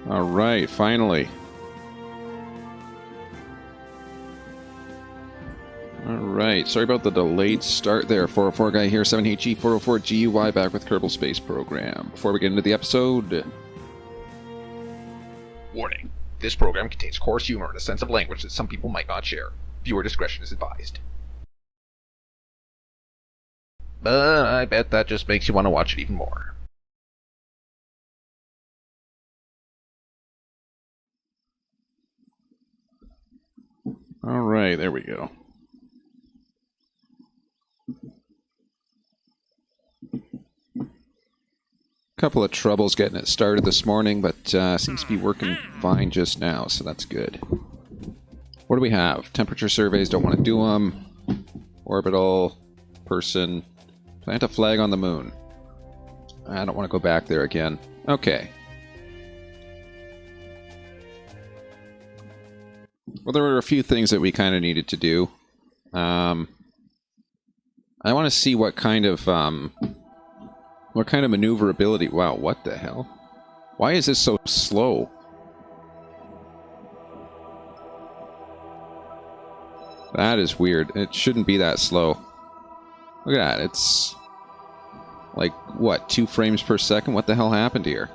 All right, finally. All right, sorry about the delayed start there. 404 guy here, 7HE 404 GUY, back with Kerbal Space Program. Before we get into the episode... Warning. This program contains coarse humor and a sense of language that some people might not share. Viewer discretion is advised. But I bet that just makes you want to watch it even more. All right, there we go. Couple of troubles getting it started this morning, but seems to be working fine just now, so that's good. What do we have? Temperature surveys, don't want to do them. Orbital, person, plant a flag on the moon. I don't want to go back there again. Okay. Well, there were a few things that we kind of needed to do. I want to see what kind of maneuverability. Wow, what the hell? Why is this so slow? That is weird. It shouldn't be that slow. Look at that. It's like, what, 2 frames per second? What the hell happened here?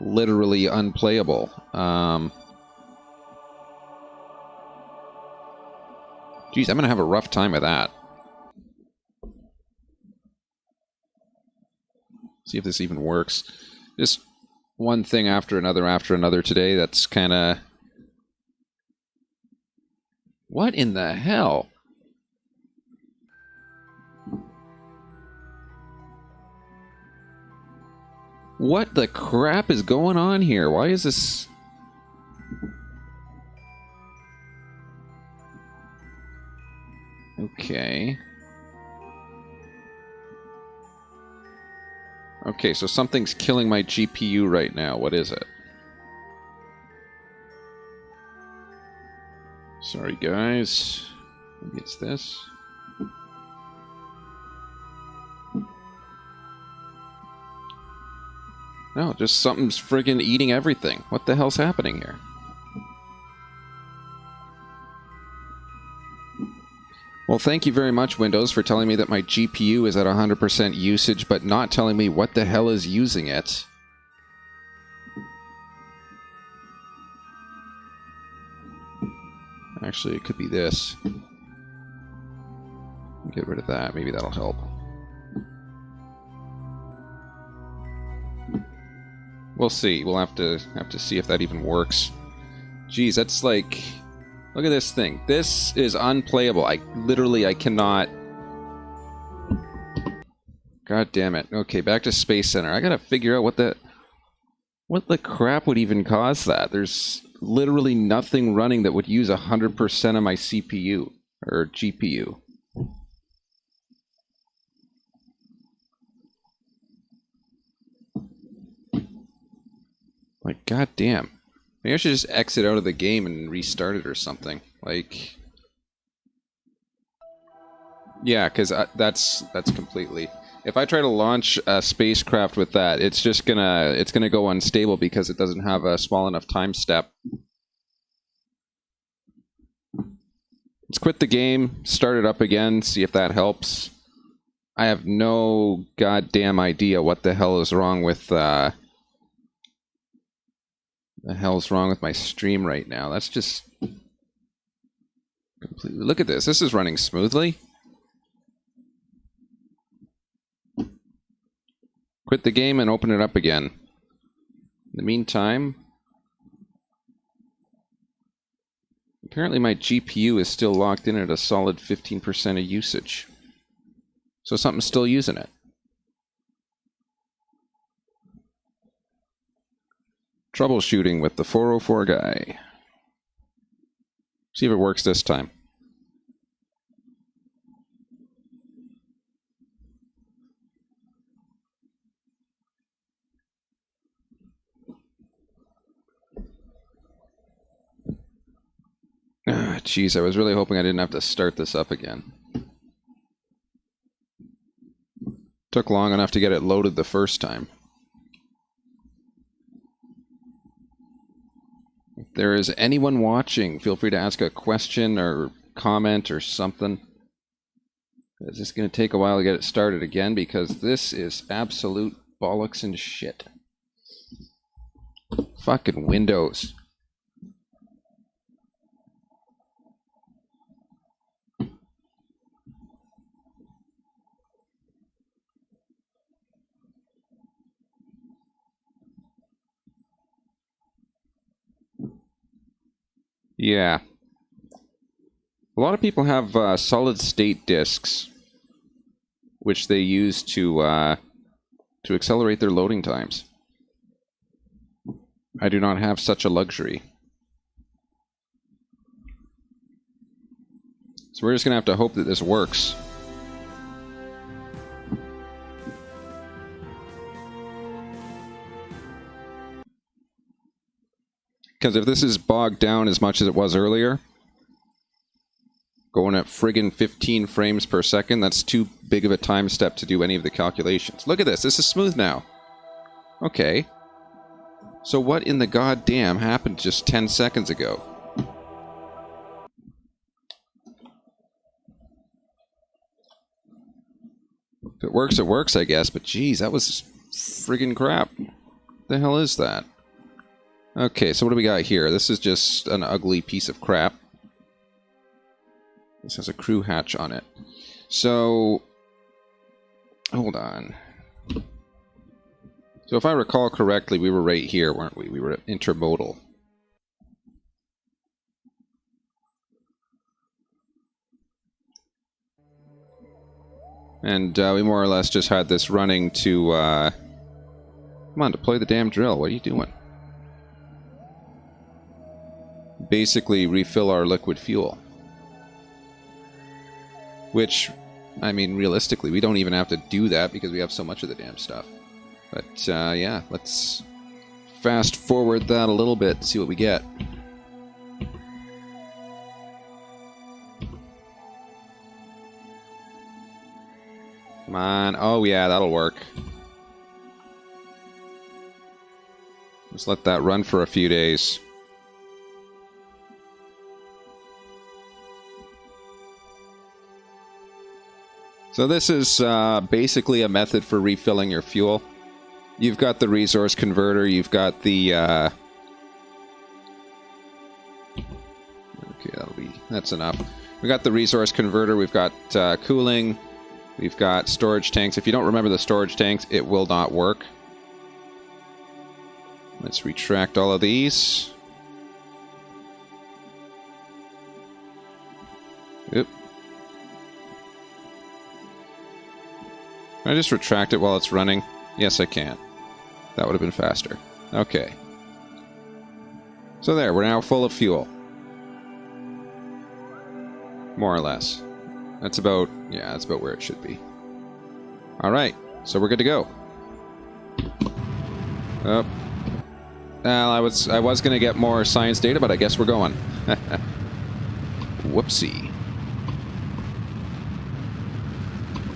Literally unplayable. Geez, I'm going to have a rough time with that. See if this even works. Just one thing after another today. That's kind of... What in the hell? What the crap is going on here? Why is this... Okay. Okay, so something's killing my GPU right now. What is it? Sorry, guys. Maybe it's this. No, just something's friggin' eating everything. What the hell's happening here? Well, thank you very much, Windows, for telling me that my GPU is at 100% usage, but not telling me what the hell is using it. Actually, it could be this. Get rid of that. Maybe that'll help. We'll see. We'll have to see if that even works. Jeez, that's like... Look at this thing. This is unplayable. I cannot... God damn it. Okay, back to Space Center. I gotta figure out what the crap would even cause that. There's literally nothing running that would use 100% of my CPU or GPU. Like, goddamn. Maybe I should just exit out of the game and restart it or something. Like, yeah, because that's completely. If I try to launch a spacecraft with that, it's gonna go unstable because it doesn't have a small enough time step. Let's quit the game, start it up again, see if that helps. I have no goddamn idea what the hell is wrong with my stream right now. That's just completely... Look at this. This is running smoothly. Quit the game and open it up again. In the meantime, apparently my GPU is still locked in at a solid 15% of usage. So something's still using it. Troubleshooting with the 404 guy. See if it works this time. Jeez, I was really hoping I didn't have to start this up again. Took long enough to get it loaded the first time. there is anyone watching, feel free to ask a question or comment or something. It's just going to take a while to get it started again because this is absolute bollocks and shit. Fucking Windows. Yeah. A lot of people have solid-state disks, which they use to accelerate their loading times. I do not have such a luxury. So we're just going to have to hope that this works. Because if this is bogged down as much as it was earlier, going at friggin' 15 frames per second, that's too big of a time step to do any of the calculations. Look at this. This is smooth now. Okay. So what in the goddamn happened just 10 seconds ago? If it works, I guess. But geez, that was friggin' crap. The hell is that? Okay, so what do we got here? This is just an ugly piece of crap. This has a crew hatch on it. So, hold on. So if I recall correctly, we were right here, weren't we? We were at intermodal. And we more or less just had this running to... come on, deploy the damn drill. What are you doing? Basically refill our liquid fuel. Which, I mean, realistically, we don't even have to do that because we have so much of the damn stuff. But, yeah, let's fast forward that a little bit and see what we get. Come on. Oh, yeah, that'll work. Let's let that run for a few days. So this is basically a method for refilling your fuel. You've got the resource converter, you've got the... okay, that's enough. We've got the resource converter, we've got cooling, we've got storage tanks. If you don't remember the storage tanks, it will not work. Let's retract all of these. Oop. Can I just retract it while it's running? Yes, I can. That would have been faster. Okay. So there, we're now full of fuel. More or less. That's about, yeah, that's about where it should be. Alright, so we're good to go. Oh. Well, I was going to get more science data, but I guess we're going. Whoopsie.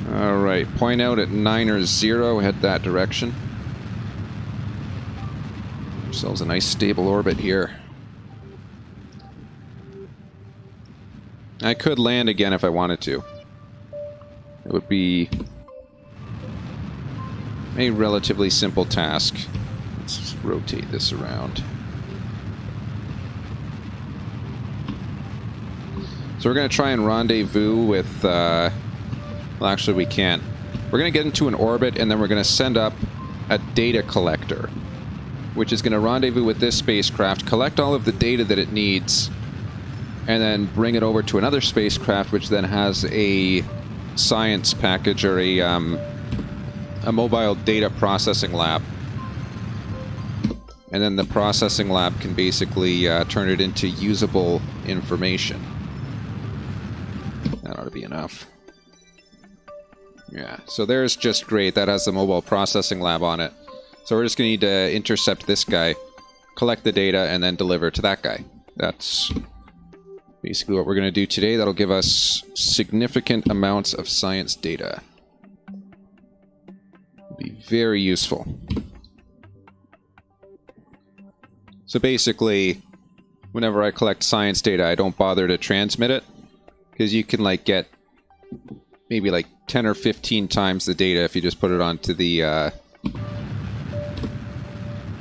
Alright, point out at 9 or 0, head that direction. Ourselves a nice stable orbit here. I could land again if I wanted to. It would be a relatively simple task. Let's rotate this around. So we're going to try and rendezvous with... well, actually we can't. We're going to get into an orbit and then we're going to send up a data collector, which is going to rendezvous with this spacecraft, collect all of the data that it needs, and then bring it over to another spacecraft, which then has a science package or a mobile data processing lab. And then the processing lab can basically turn it into usable information. That ought to be enough. Yeah, so there's just great. That has the mobile processing lab on it. So we're just going to need to intercept this guy, collect the data, and then deliver to that guy. That's basically what we're going to do today. That'll give us significant amounts of science data. It'll be very useful. So basically, whenever I collect science data, I don't bother to transmit it. Because you can, like, get maybe, like, 10 or 15 times the data if you just put it onto the,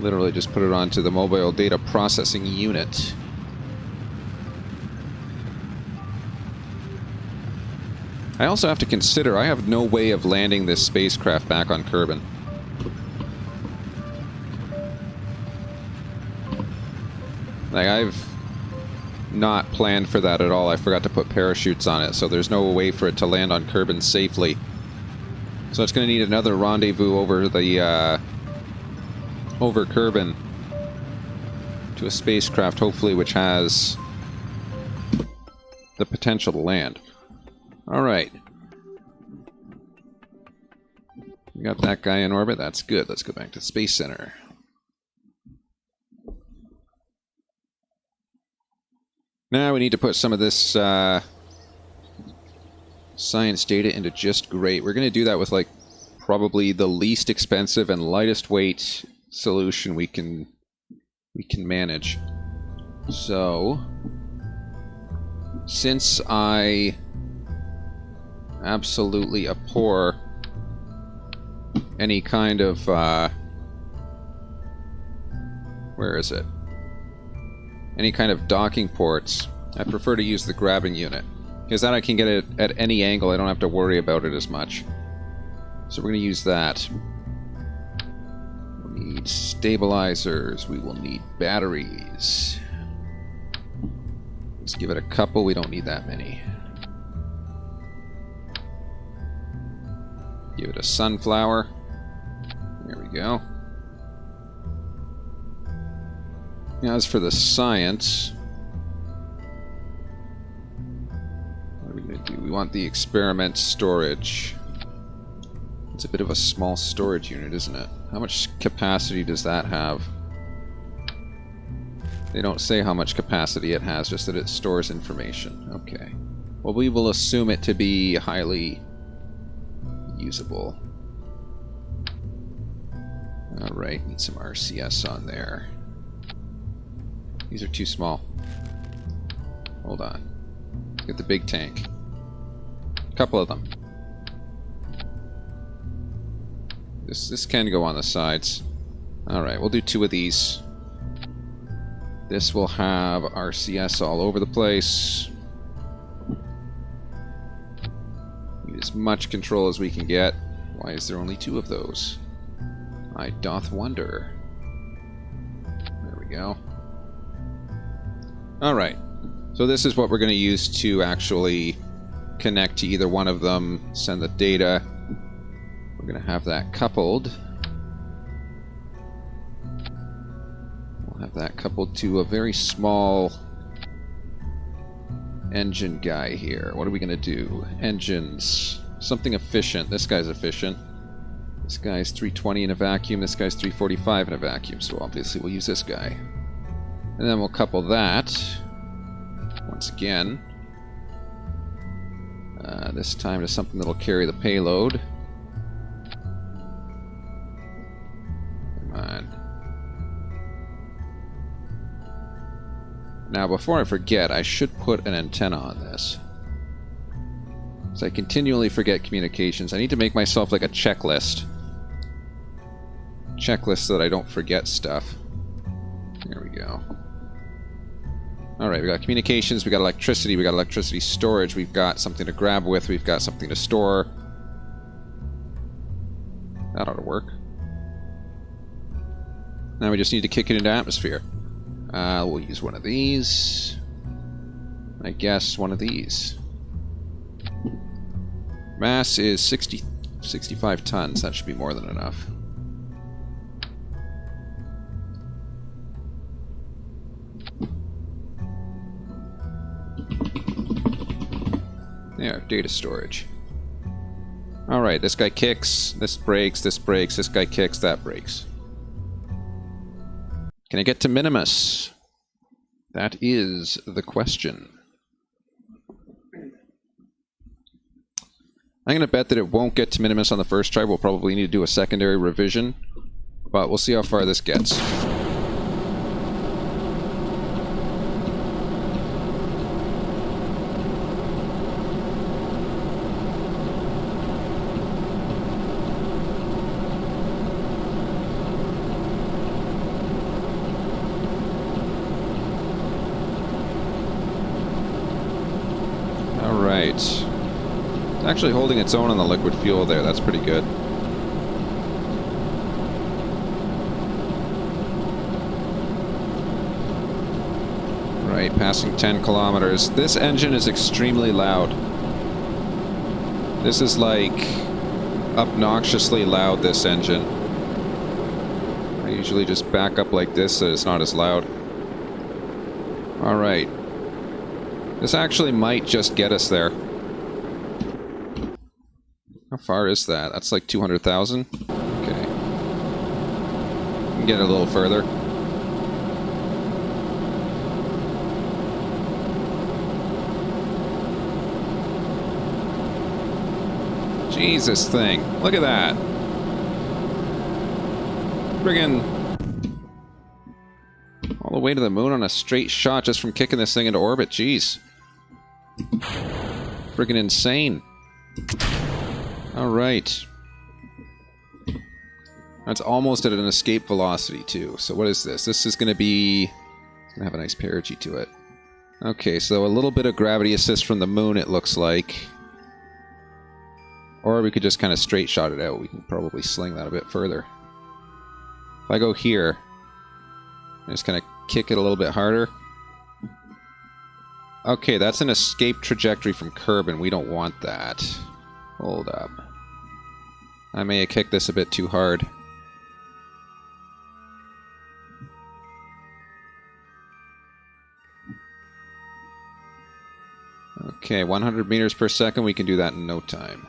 literally just put it onto the mobile data processing unit. I also have to consider, I have no way of landing this spacecraft back on Kerbin. Like, I've not planned for that at all. I forgot to put parachutes on it, so there's no way for it to land on Kerbin safely. So it's going to need another rendezvous over the, over Kerbin to a spacecraft, hopefully, which has the potential to land. Alright. We got that guy in orbit. That's good. Let's go back to the Space Center. Now we need to put some of this science data into just great. We're going to do that with, like, probably the least expensive and lightest weight solution we can manage. So, since I absolutely abhor any kind of where is it? Any kind of docking ports, I prefer to use the grabbing unit. Because then I can get it at any angle, I don't have to worry about it as much. So we're going to use that. We'll need stabilizers, we will need batteries. Let's give it a couple, we don't need that many. Give it a sunflower. There we go. Now, as for the science, what are we going to do? We want the experiment storage. It's a bit of a small storage unit, isn't it? How much capacity does that have? They don't say how much capacity it has, just that it stores information. Okay. Well, we will assume it to be highly usable. Alright, need some RCS on there. These are too small. Hold on. Let's get the big tank. A couple of them. This can go on the sides. Alright, we'll do 2 of these. This will have RCS all over the place. Need as much control as we can get. Why is there only 2 of those? I doth wonder. There we go. Alright. So this is what we're going to use to actually connect to either one of them, send the data. We're going to have that coupled. We'll have that coupled to a very small engine guy here. What are we going to do? Engines. Something efficient. This guy's efficient. This guy's 320 in a vacuum. This guy's 345 in a vacuum. So obviously we'll use this guy. And then we'll couple that. Once again. This time to something that'll carry the payload. Come on. Now, before I forget, I should put an antenna on this. So I continually forget communications. I need to make myself like a checklist. Checklist so that I don't forget stuff. There we go. Alright, we got communications, we got electricity, we got electricity storage, we've got something to grab with, we've got something to store. That ought to work. Now we just need to kick it into atmosphere. We'll use one of these. I guess one of these. Mass is 65 tons. That should be more than enough. There, data storage. Alright, this guy kicks, this breaks, this breaks, this guy kicks, that breaks. Can I get to Minimus? That is the question. I'm going to bet that it won't get to Minimus on the first try. We'll probably need to do a secondary revision, but we'll see how far this gets. Alright. It's actually holding its own on the liquid fuel there. That's pretty good. Right, passing 10 kilometers. This engine is extremely loud. This is like obnoxiously loud, this engine. I usually just back up like this so it's not as loud. Alright. This actually might just get us there. How far is that? That's like 200,000? Okay. We can get a little further. Jesus thing. Look at that. Friggin' all the way to the moon on a straight shot just from kicking this thing into orbit. Jeez. Friggin' insane. Alright. That's almost at an escape velocity, too. So what is this? This is going to be... It's going to have a nice perigee to it. Okay, so a little bit of gravity assist from the moon, it looks like. Or we could just kind of straight shot it out. We can probably sling that a bit further. If I go here, and just kind of kick it a little bit harder. Okay, that's an escape trajectory from Kerbin. We don't want that. Hold up. I may have kicked this a bit too hard. Okay, 100 meters per second. We can do that in no time.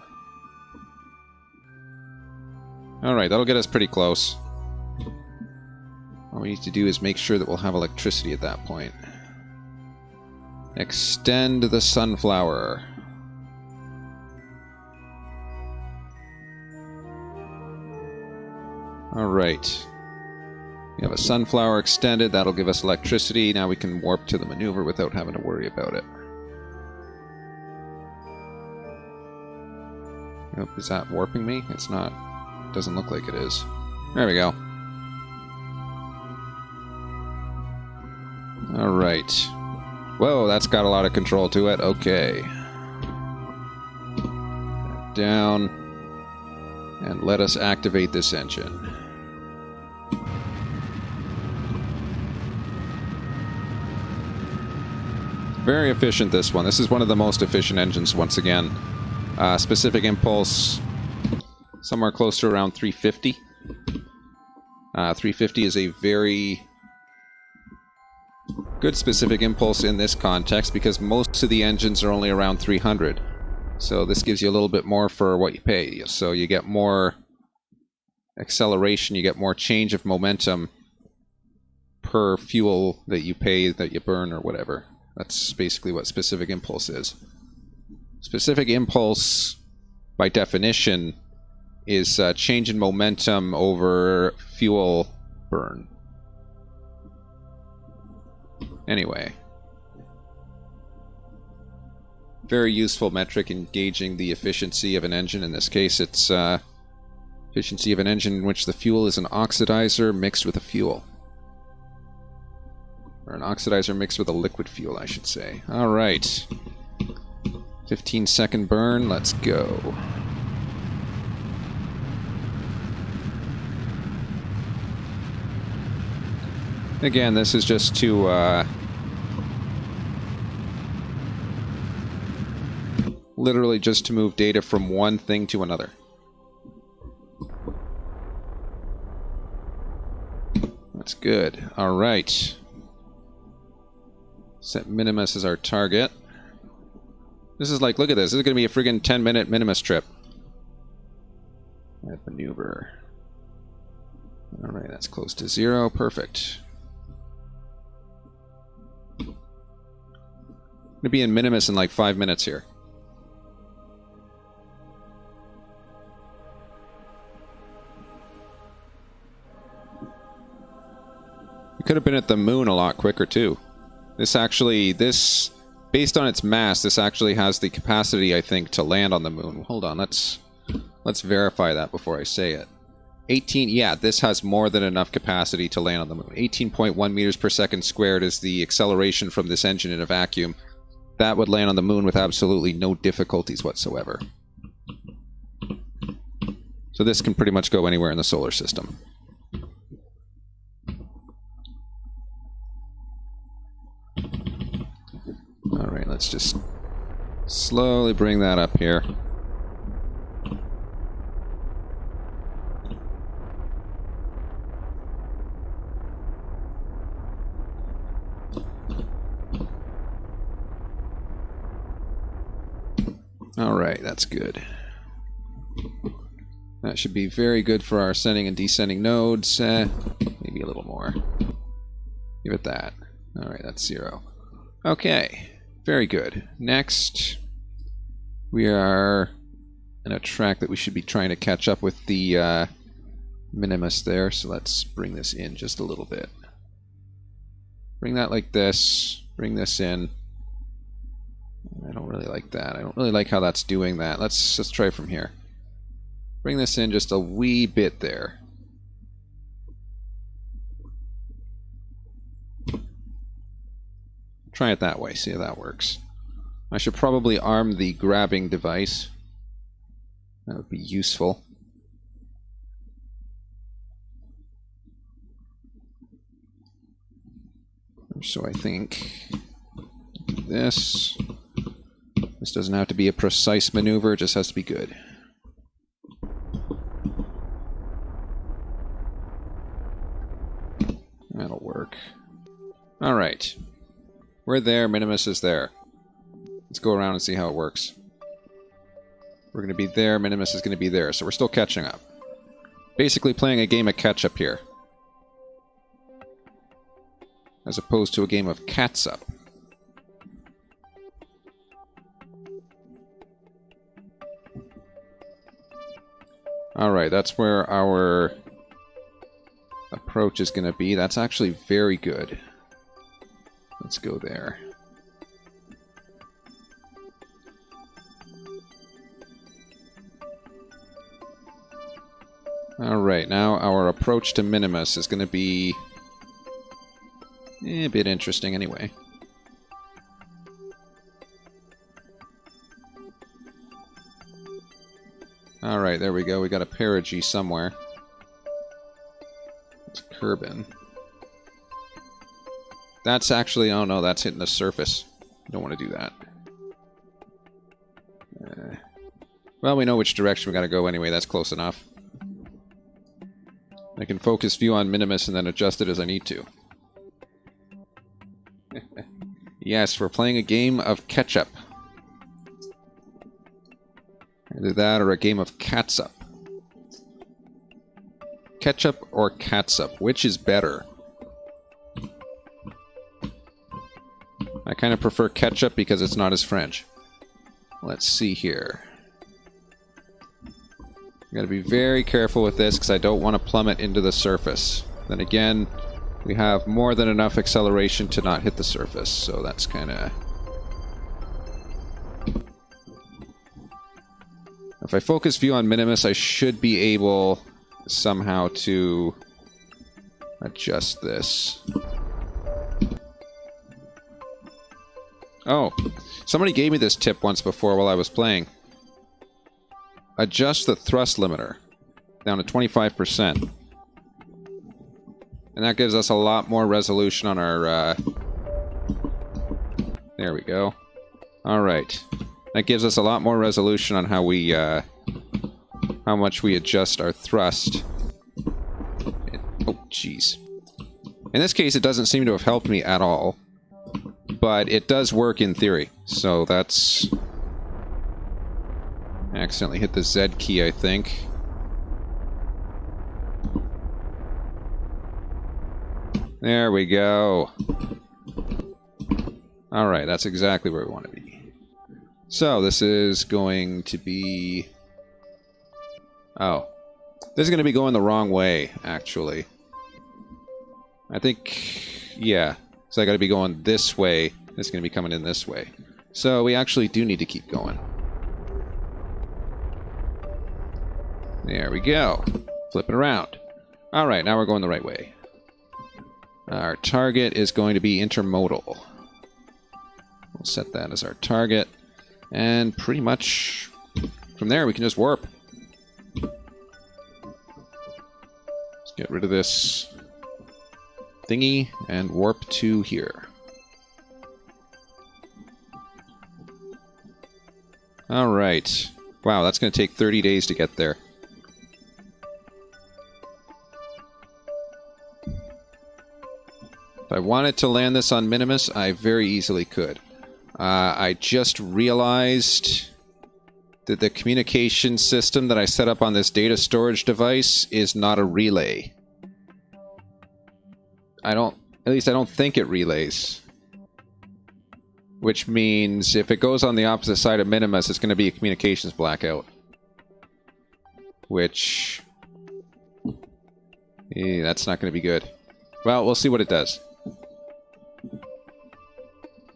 Alright, that'll get us pretty close. All we need to do is make sure that we'll have electricity at that point. Extend the sunflower. Alright. We have a sunflower extended. That'll give us electricity. Now we can warp to the maneuver without having to worry about it. Nope, is that warping me? It's not. Doesn't look like it is. There we go. Alright. Whoa, that's got a lot of control to it. Okay. Down. And let us activate this engine. Very efficient, this one. This is one of the most efficient engines, once again. Specific impulse, somewhere close to around 350. 350 is a very good specific impulse in this context because most of the engines are only around 300. So this gives you a little bit more for what you pay. So you get more acceleration, you get more change of momentum per fuel that you pay, that you burn, or whatever. That's basically what specific impulse is. Specific impulse, by definition, is change in momentum over fuel burn. Anyway. Very useful metric in gauging the efficiency of an engine. In this case, it's efficiency of an engine in which the fuel is an oxidizer mixed with a fuel. Or an oxidizer mixed with a liquid fuel, I should say. Alright. 15-second burn, let's go. Again, this is just to literally just to move data from one thing to another. That's good. Alright. Set Minimus as our target. This is like, look at this. This is going to be a friggin' 10-minute Minimus trip. Add maneuver. Alright, that's close to 0. Perfect. I'm going to be in Minimus in like 5 minutes here. We could have been at the moon a lot quicker too. This actually, based on its mass, this actually has the capacity, I think, to land on the moon. Hold on, let's verify that before I say it. 18, yeah, this has more than enough capacity to land on the moon. 18.1 meters per second squared is the acceleration from this engine in a vacuum. that would land on the moon with absolutely no difficulties whatsoever. So this can pretty much go anywhere in the solar system. Alright, let's just slowly bring that up here. Alright, that's good. That should be very good for our ascending and descending nodes. Maybe a little more. Give it that. Alright, that's 0. Okay, very good. Next, we are in a track that we should be trying to catch up with the Minimus there, so let's bring this in just a little bit. Bring that like this, bring this in. I don't really like that. I don't really like how that's doing that. Let's try from here. Bring this in just a wee bit there. Try it that way, see how that works. I should probably arm the grabbing device. That would be useful. So I think this doesn't have to be a precise maneuver, it just has to be good. That'll work. Alright. We're there, Minimus is there. Let's go around and see how it works. We're going to be there, Minimus is going to be there, so we're still catching up. Basically playing a game of catch-up here. As opposed to a game of cat's-up. Alright, that's where our approach is going to be. That's actually very good. Let's go there. Alright, now our approach to Minimus is going to be a bit interesting anyway. Alright, there we go. We got a perigee somewhere. It's Kerbin. That's actually... oh no, that's hitting the surface. Don't want to do that. Well, we know which direction we gotta go anyway. That's close enough. I can focus view on Minimus and then adjust it as I need to. Yes, we're playing a game of catch-up. Either that or a game of catsup. Ketchup or catsup, which is better? I kind of prefer ketchup because it's not as French. Let's see here. I gotta be very careful with this because I don't want to plummet into the surface. Then again, we have more than enough acceleration to not hit the surface, so that's kind of... If I focus view on Minimus, I should be able somehow to adjust this. Oh, somebody gave me this tip once before while I was playing. Adjust the thrust limiter down to 25%. And that gives us a lot more resolution on our... There we go. Alright. That gives us a lot more resolution on how we, how much we adjust our thrust. Oh, jeez. In this case, it doesn't seem to have helped me at all. But it does work in theory. So that's... I accidentally hit the Z key, I think. There we go. Alright, that's exactly where we want to be. So, this is going to be... Oh. This is going to be going the wrong way, actually. I think... Yeah. So I got to be going this way. It's going to be coming in this way. So, we actually do need to keep going. There we go. Flip it around. Alright, now we're going the right way. Our target is going to be intermodal. We'll set that as our target. And pretty much from there we can just warp. Let's get rid of this thingy and warp to here. Alright. Wow, that's going to take 30 days to get there. If I wanted to land this on Minimus, I very easily could. I just realized that the communication system that I set up on this data storage device is not a relay. At least I don't think it relays. Which means if it goes on the opposite side of Minimus, it's going to be a communications blackout. Which... that's not going to be good. Well, we'll see what it does.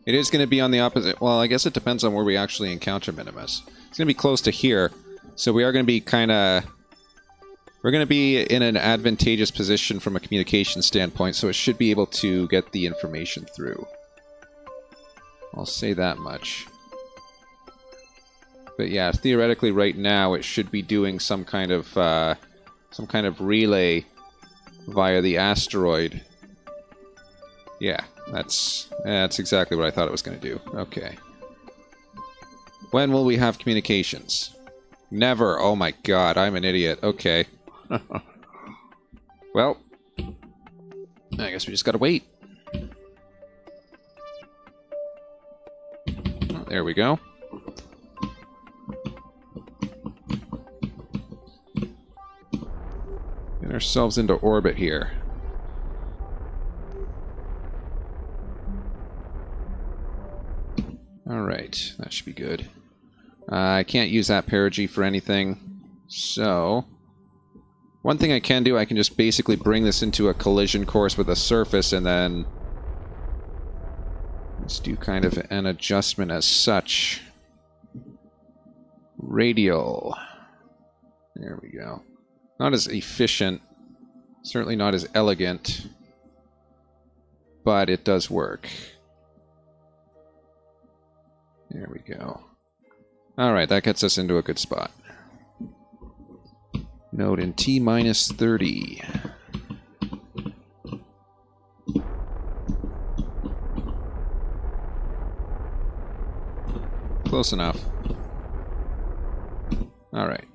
It is going to be on the opposite... Well, I guess it depends on where we actually encounter Minimus. It's going to be close to here, so we are going to be kind of... We're going to be in an advantageous position from a communication standpoint, so it should be able to get the information through. I'll say that much. But yeah, theoretically right now it should be doing some kind of relay via the asteroid. Yeah, that's exactly what I thought it was going to do. Okay. When will we have communications? Never. Oh my god, I'm an idiot. Okay. Well, I guess we just gotta wait. Oh, there we go. Get ourselves into orbit here. Alright, that should be good. I can't use that perigee for anything, so... One thing I can do, I can just basically bring this into a collision course with a surface and then... Let's do kind of an adjustment as such. Radial. There we go. Not as efficient, certainly not as elegant, but it does work. There we go. Alright, that gets us into a good spot. Node in T-minus 30. Close enough. Alright.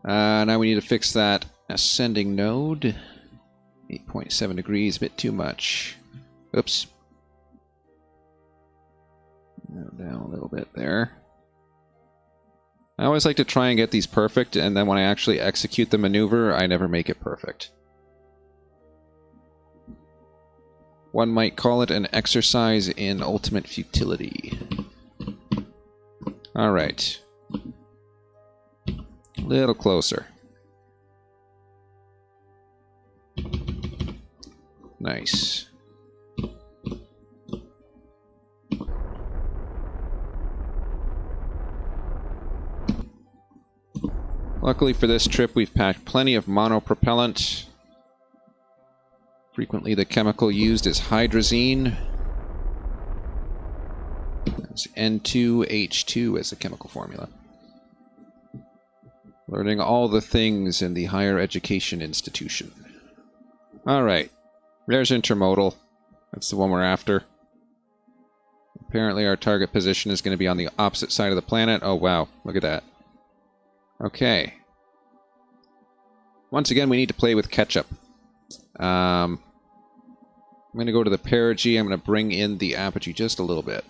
Now we need to fix that ascending node. 8.7 degrees, a bit too much. Oops. Down a little bit there. I always like to try and get these perfect, and then when I actually execute the maneuver, I never make it perfect. One might call it an exercise in ultimate futility. Alright. A little closer. Nice. Luckily for this trip, we've packed plenty of monopropellant. Frequently the chemical used is hydrazine. That's N2H2 as the chemical formula. Learning all the things in the higher education institution. Alright, there's intermodal. That's the one we're after. Apparently our target position is going to be on the opposite side of the planet. Oh wow, look at that. Okay. Once again, we need to play with ketchup. I'm going to go to the perigee. I'm going to bring in the apogee just a little bit.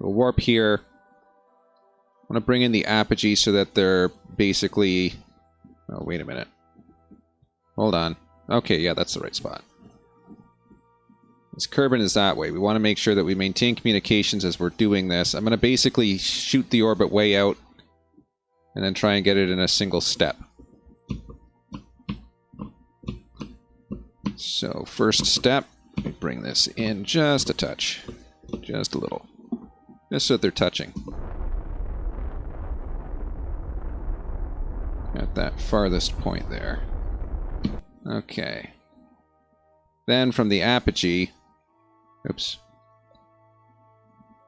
We'll warp here. I want to bring in the apogee so that they're basically... Oh, wait a minute. Hold on. Okay, yeah, that's the right spot. This Kerbin is that way. We want to make sure that we maintain communications as we're doing this. I'm going to basically shoot the orbit way out and then try and get it in a single step. So, first step, we bring this in just a touch. Just a little. Just so that they're touching. At that farthest point there. Okay. Then from the apogee, Oops.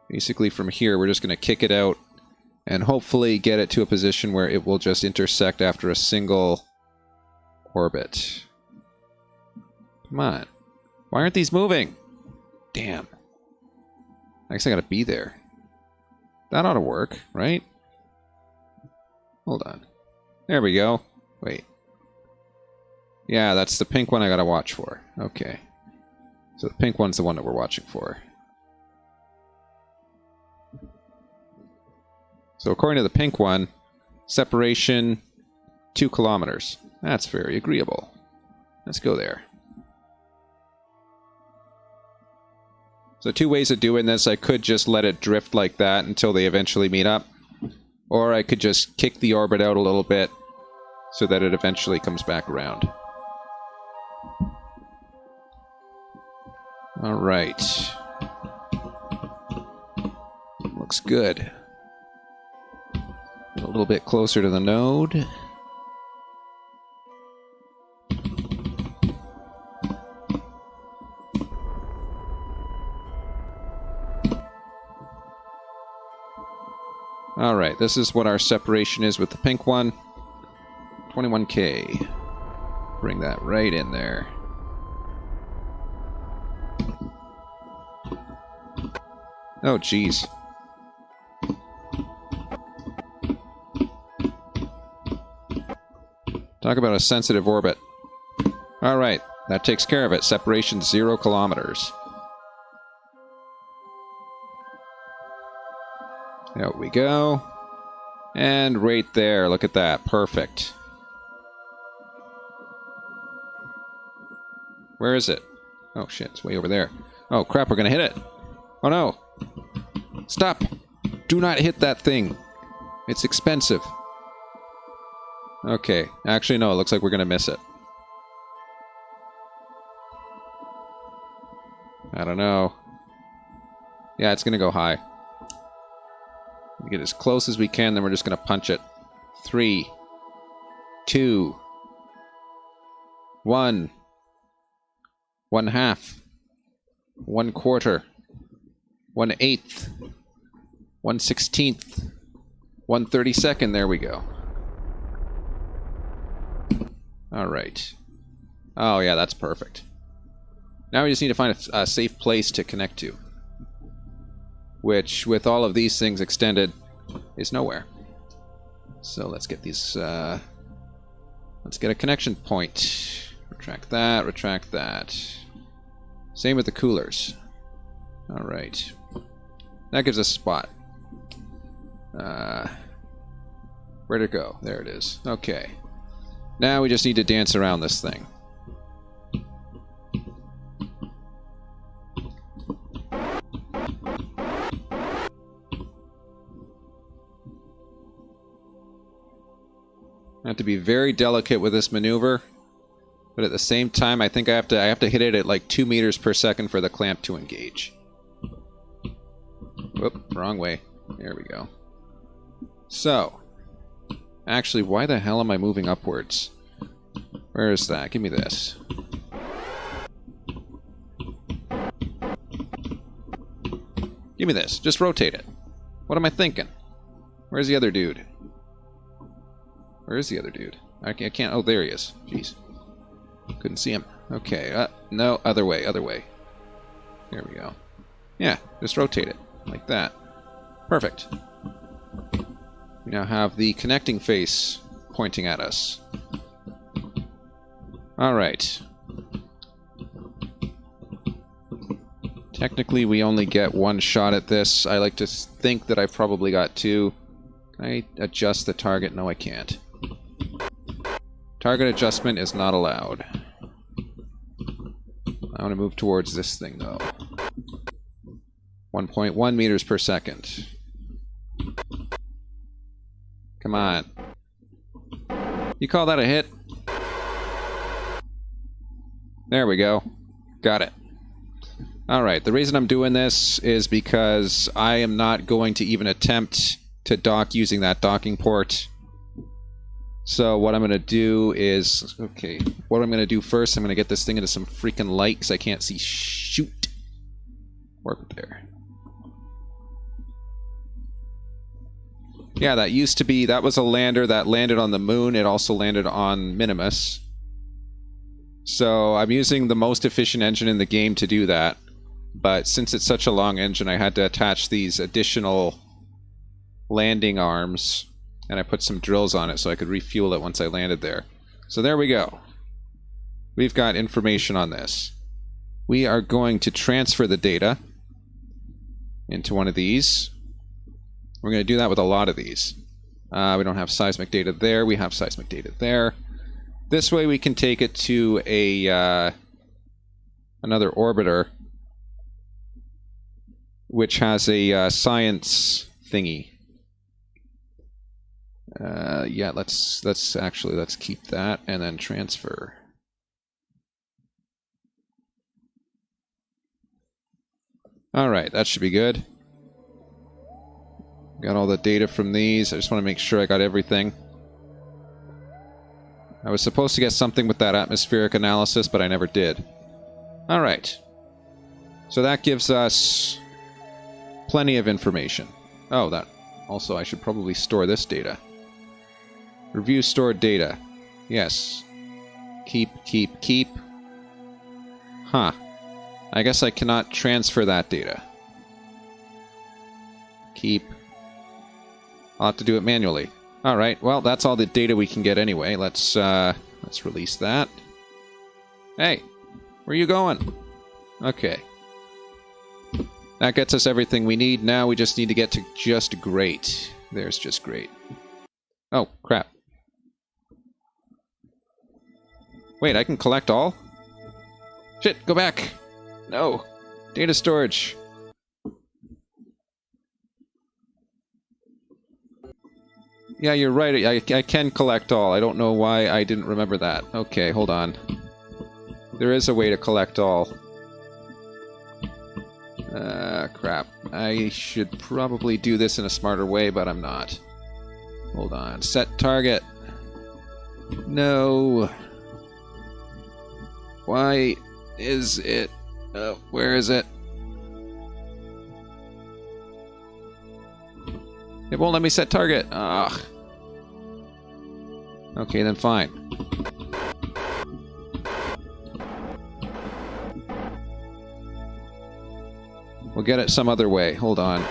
Basically from here, we're just going to kick it out and hopefully get it to a position where it will just intersect after a single orbit. Come on. Why aren't these moving? Damn. I guess I gotta be there. That ought to work, right? Hold on. There we go. Wait. Yeah, that's the pink one I gotta watch for. Okay. So the pink one's the one that we're watching for. So according to the pink one, separation 2 kilometers. That's very agreeable. Let's go there. So 2 ways of doing this. I could just let it drift like that until they eventually meet up. Or I could just kick the orbit out a little bit so that it eventually comes back around. Alright. Looks good. A little bit closer to the node. Alright, this is what our separation is with the pink one. 21K. Bring that right in there. Oh, jeez. Talk about a sensitive orbit. Alright, that takes care of it. Separation 0 kilometers. There we go. And right there, look at that. Perfect. Where is it? Oh shit, it's way over there. Oh crap, we're gonna hit it. Oh no. Stop. Do not hit that thing. It's expensive. Okay, actually no, it looks like we're gonna miss it. I don't know. Yeah, it's gonna go high. We get as close as we can, then we're just going to punch it. 3, 2, 1, 1/2, 1/4, 1/8, 1/16, 1/32. There we go. All right. Oh yeah, that's perfect. Now we just need to find a safe place to connect to. Which, with all of these things extended, is nowhere. So let's get these, let's get a connection point. Retract that, retract that. Same with the coolers. Alright. That gives us a spot. Where'd it go? There it is. Okay. Now we just need to dance around this thing. I have to be very delicate with this maneuver, but at the same time, I think I have to hit it at like 2 meters per second for the clamp to engage. Whoop, wrong way. There we go. So, actually, why the hell am I moving upwards? Where is that? Give me this. Give me this. Just rotate it. What am I thinking? Where's the other dude? Where is the other dude? I can't... Oh, there he is. Jeez. Couldn't see him. Okay. No, other way, other way. There we go. Yeah, just rotate it. Like that. Perfect. We now have the connecting face pointing at us. Alright. Technically, we only get 1 shot at this. I like to think that I've probably got 2. Can I adjust the target? No, I can't. Target adjustment is not allowed. I want to move towards this thing, though. 1.1 meters per second. Come on. You call that a hit? There we go. Got it. Alright, the reason I'm doing this is because I am not going to even attempt to dock using that docking port. So what I'm going to do is... Okay, what I'm going to do first, I'm going to get this thing into some freaking light because I can't see shoot. Orbit there. Yeah, that used to be... That was a lander that landed on the moon. It also landed on Minimus. So I'm using the most efficient engine in the game to do that. But since it's such a long engine, I had to attach these additional landing arms. And I put some drills on it so I could refuel it once I landed there. So there we go. We've got information on this. We are going to transfer the data into one of these. We're going to do that with a lot of these. We don't have seismic data there. We have seismic data there. This way we can take it to a another orbiter, which has a science thingy. Yeah, let's keep that and then transfer. All right, that should be good. Got all the data from these. I just want to make sure I got everything. I was supposed to get something with that atmospheric analysis, but I never did. All right. So that gives us plenty of information. Oh, that also I should probably store this data. Review stored data. Yes. Keep. Huh. I guess I cannot transfer that data. Keep. I'll have to do it manually. Alright, well, that's all the data we can get anyway. Let's release that. Hey, where are you going? Okay. That gets us everything we need. Now we just need to get to just great. There's just great. Oh, crap. Wait, I can collect all? Shit, go back! No! Data storage! Yeah, you're right. I can collect all. I don't know why I didn't remember that. Okay, hold on. There is a way to collect all. Crap. I should probably do this in a smarter way, but I'm not. Hold on. Set target. No. Why is it... where is it? It won't let me set target. Ugh. Okay, then fine. We'll get it some other way. Hold on.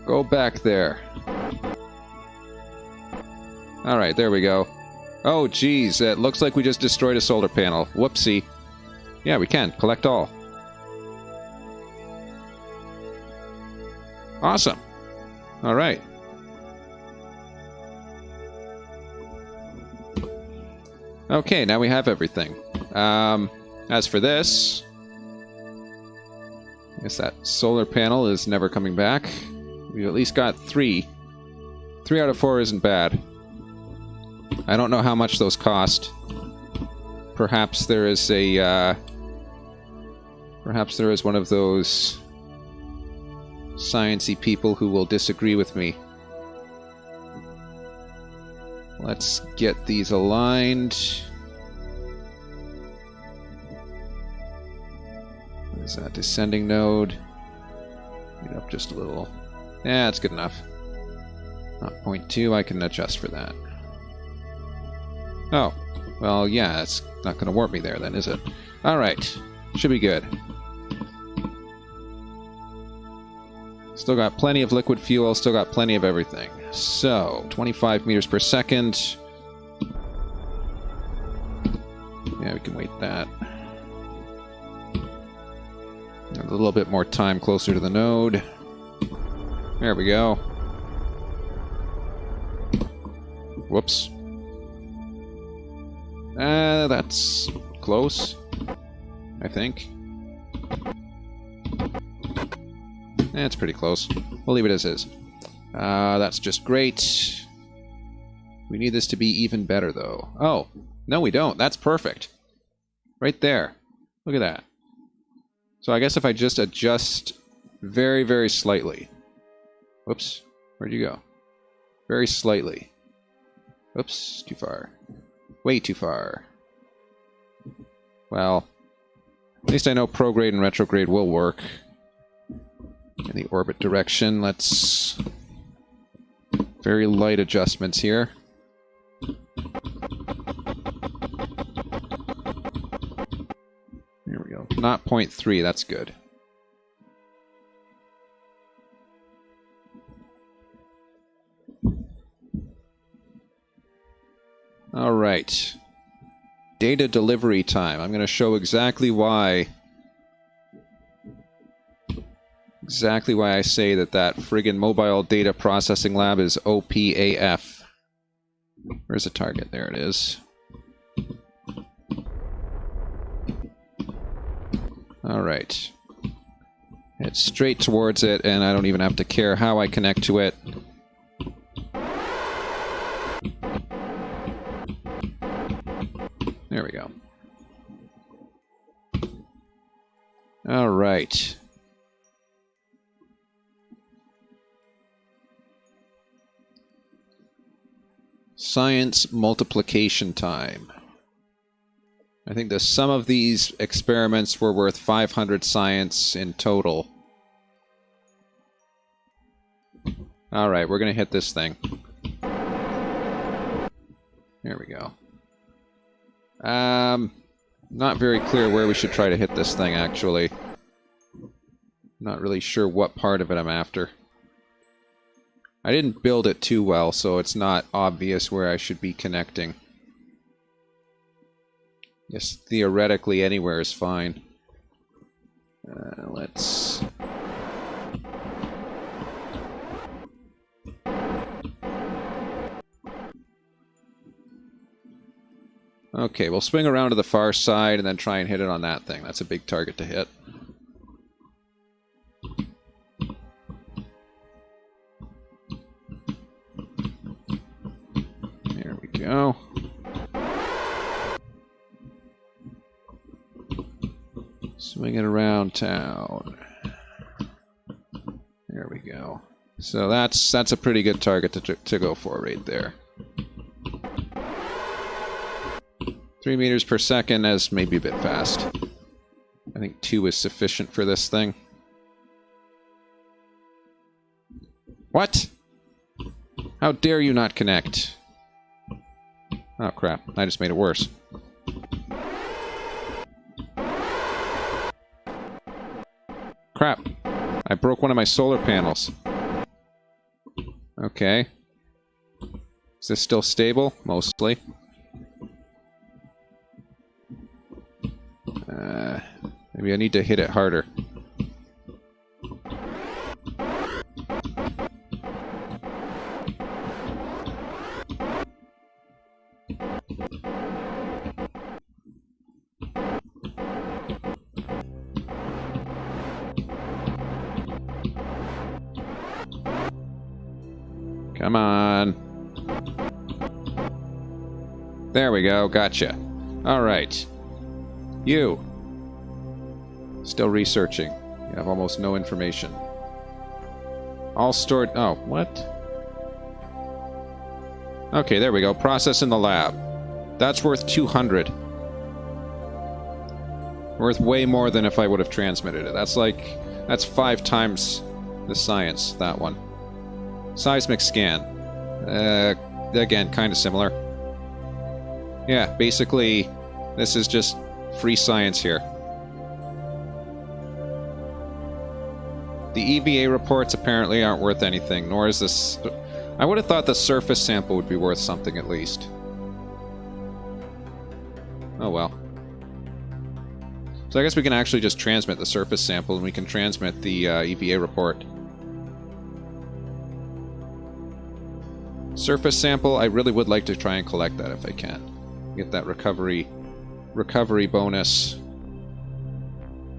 Go back there. Alright, there we go. Oh, geez, it looks like we just destroyed a solar panel. Whoopsie. Yeah, we can. Collect all. Awesome. Alright. Okay, now we have everything. As for this... I guess that solar panel is never coming back. We've at least got 3. 3 out of 4 isn't bad. I don't know how much those cost. Perhaps there is a, perhaps there is one of those sciencey people who will disagree with me. Let's get these aligned. What is that? Descending node. Get up just a little. Yeah, that's good enough. Not 0.2, I can adjust for that. Oh, well, yeah, it's not going to warp me there then, is it? Alright, should be good. Still got plenty of liquid fuel, still got plenty of everything. So, 25 meters per second. Yeah, we can wait that. A little bit more time closer to the node. There we go. Whoops. That's close, I think. It's pretty close. We'll leave it as is. That's just great. We need this to be even better, though. Oh, no we don't. That's perfect. Right there. Look at that. So I guess if I just adjust very, very slightly. Whoops. Where'd you go? Very slightly. Oops, too far. Way too far. Well, at least I know prograde and retrograde will work. In the orbit direction, let's... Very light adjustments here. There we go. Not 0.3, that's good. Alright. Data delivery time. I'm going to show exactly why I say that friggin' mobile data processing lab is OPAF. Where's the target? There it is. Alright. Head straight towards it, and I don't even have to care how I connect to it. There we go. Alright. Science multiplication time. I think the sum of these experiments were worth 500 science in total. Alright, we're going to hit this thing. There we go. Not very clear where we should try to hit this thing, actually. Not really sure what part of it I'm after. I didn't build it too well, so it's not obvious where I should be connecting. Yes, theoretically anywhere is fine. Let's... Okay, we'll swing around to the far side and then try and hit it on that thing. That's a big target to hit. There we go. Swing it around town. There we go. So that's a pretty good target to go for right there. 3 meters per second is maybe a bit fast. I think 2 is sufficient for this thing. What? How dare you not connect? Oh crap, I just made it worse. Crap, I broke one of my solar panels. Okay. Is this still stable? Mostly. Maybe I need to hit it harder. Come on. There we go, gotcha. Alright. You. Still researching. You have almost no information. All stored... Oh, what? Okay, there we go. Process in the lab. That's worth 200. Worth way more than if I would have transmitted it. That's like... That's 5 times the science, that one. Seismic scan. Again, kind of similar. Yeah, basically, this is just free science here. The EVA reports apparently aren't worth anything, nor is this... I would have thought the surface sample would be worth something at least. Oh well. So I guess we can actually just transmit the surface sample and we can transmit the EVA report. Surface sample, I really would like to try and collect that if I can. Get that recovery bonus.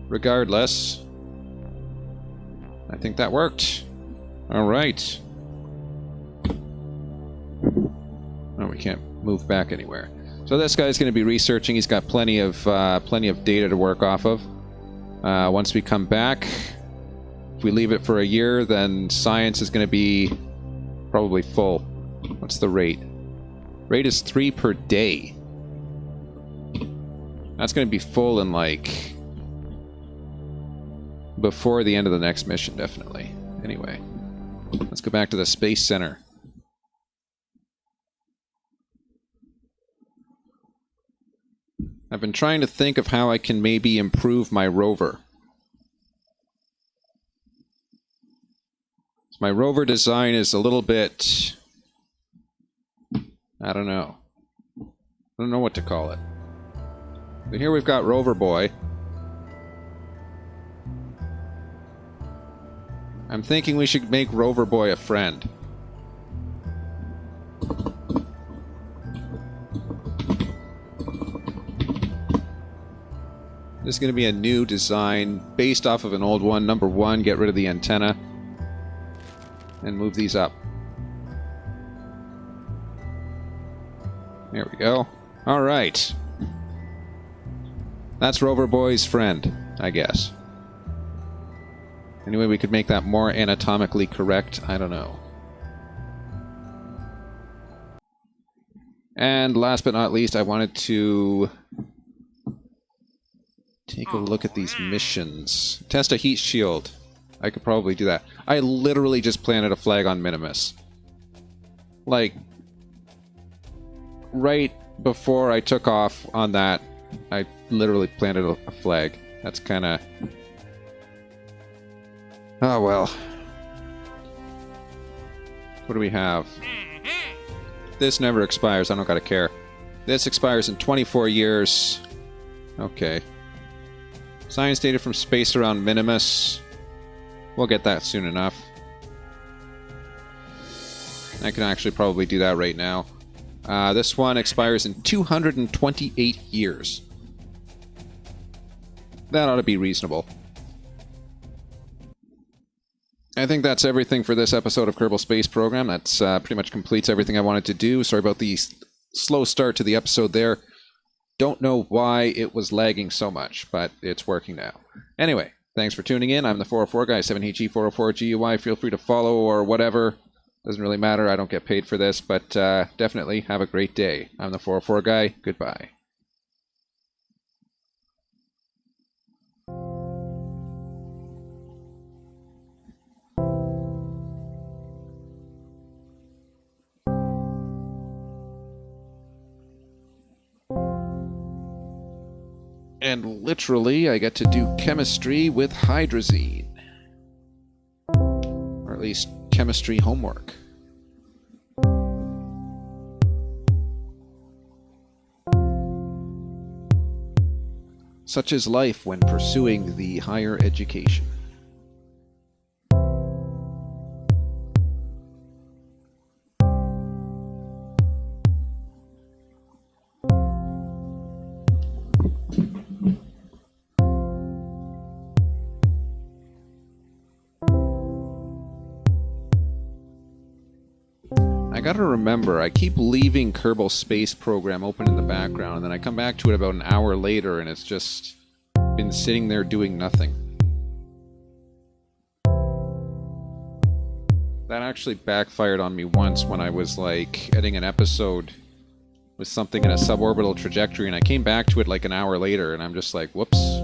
Regardless, I think that worked. Alright. Oh, we can't move back anywhere. So this guy's going to be researching. He's got plenty of data to work off of. Once we come back, if we leave it for a year, then science is going to be probably full. What's the rate? Rate is 3 per day. That's going to be full in, like, before the end of the next mission, definitely. Anyway, let's go back to the Space Center. I've been trying to think of how I can maybe improve my rover. My rover design is a little bit... I don't know. I don't know what to call it. But here we've got Rover Boy. I'm thinking we should make Rover Boy a friend. This is going to be a new design based off of an old one. Number 1, get rid of the antenna. And move these up. There we go. Alright. That's Rover Boy's friend, I guess. Anyway, we could make that more anatomically correct. I don't know. And last but not least, I wanted to take a look at these missions. Test a heat shield. I could probably do that. I literally just planted a flag on Minimus. Like, right before I took off on that, I literally planted a flag. That's kind of... Oh, well. What do we have? This never expires. I don't gotta care. This expires in 24 years. Okay. Science data from space around Minimus. We'll get that soon enough. I can actually probably do that right now. This one expires in 228 years. That ought to be reasonable. I think that's everything for this episode of Kerbal Space Program. That's pretty much completes everything I wanted to do. Sorry about the slow start to the episode there. Don't know why it was lagging so much, but it's working now. Anyway, thanks for tuning in. I'm the 404 guy, 7HE404GUI. Feel free to follow or whatever. Doesn't really matter. I don't get paid for this, but definitely have a great day. I'm the 404 guy. Goodbye. And literally, I get to do chemistry with hydrazine. Or at least chemistry homework. Such is life when pursuing the higher education. I gotta remember, I keep leaving Kerbal Space Program open in the background, and then I come back to it about an hour later, and it's just been sitting there doing nothing. That actually backfired on me once when I was, like, editing an episode with something in a suborbital trajectory, and I came back to it like an hour later, and I'm just like, whoops.